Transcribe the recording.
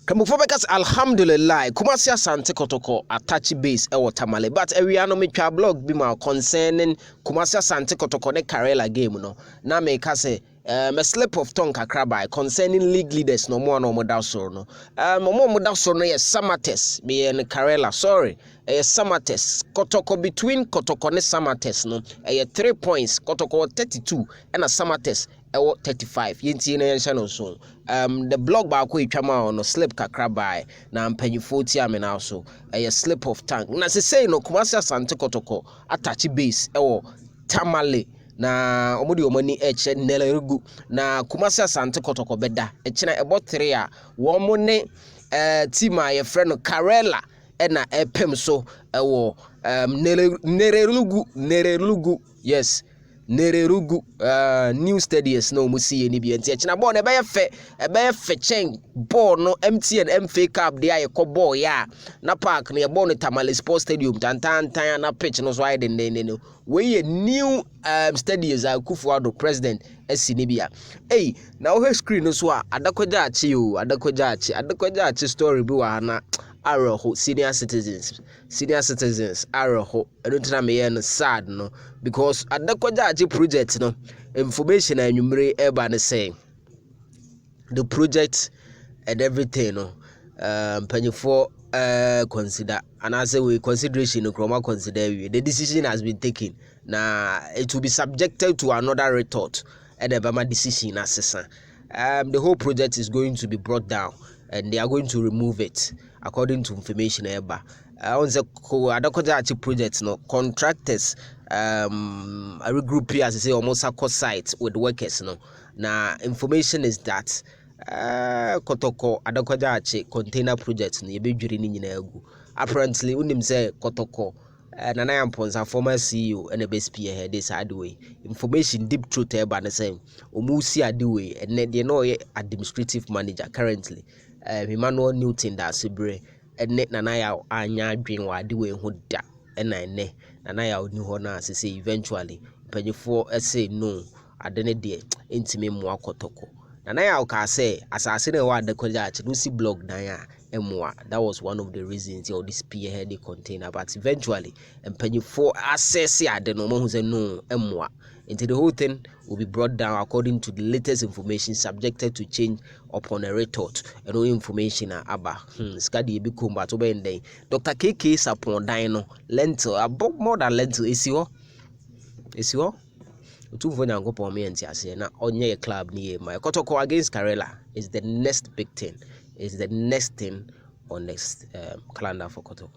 Kamufobekas alhamdulillah Kumasi Asante Kotoko attach base ewo Tamale but we are no me twa blog bi ma concerning Kumasi Asante Kotoko ne Karela game no na me ka say a slip of tongue kakra by concerning league leaders no more no moda so no moda so no yes Samates me and Karela sorry Samates Kotoko between Kotoko ne Samates no 3 points Kotoko 32 and a Samates 35 yenti na yenhye no so the blog ba ko itwama on slip kakra by na mpanyifo ti amena so slip of tongue na say no Kumasi Asante Kotoko attach base Tamale na omudi omani eche nelerugu na Kumasi Asante Kotoko beda echena ebo 3 a wo mo ne team a ye frɛ no Karela na epem so nererugu yes nererugu new stadiums no musi ni bi enti echena ball na be fe chen ball no MTN MFA Cup dey ayekọ ball ya na park na ball no Tamale Sports Stadium tantan na pitch no so ayde no we new stadiums Akufo-Addo president esinibia na wo screen no so adakwaja achi story bi wa na Aroho senior citizens Aroho enuntina me no sad no because adakwaja achi project no information anwumre eba ne say the project and everything no panyefo consider and as we consideration no kroma consider the decision has been taken na it will be subjected to another retort and the Bama decision assessor. The whole project is going to be brought down and they are going to remove it according to information eba on the Adokoja project no contractors a regroup here as I say almost a cost site with workers no na information is that Kotoko Adokoja container project no yebedwiri ni nyina agu apparently unim say Kotoko Nana Yamponza former CEO and a best spearhead this way information deep truth eba na say omusi adway and they know administrative manager currently Emmanuel Newton da sebre and Nana ya anya adwen wa adway ho da na ne Nana ya oni ho na say eventually panyefo say no adene de intime mu Kotoko Nana ya ka say asase na wa Adekoja achi no si blog na ya emwa that was one of the reasons all this spearhead the container but eventually panyefo access ade no mo hu say no emwa into the whole thing will be brought down according to the latest information subjected to change upon a retort and all information aba skadi be combat over in day Dr. KK Sapon Dino lentil about more than lentil is you two for Nyangopo me and Tiase na onye club near my Kotoko against Karela is the next big thing, is the next thing on next calendar for Kotoko.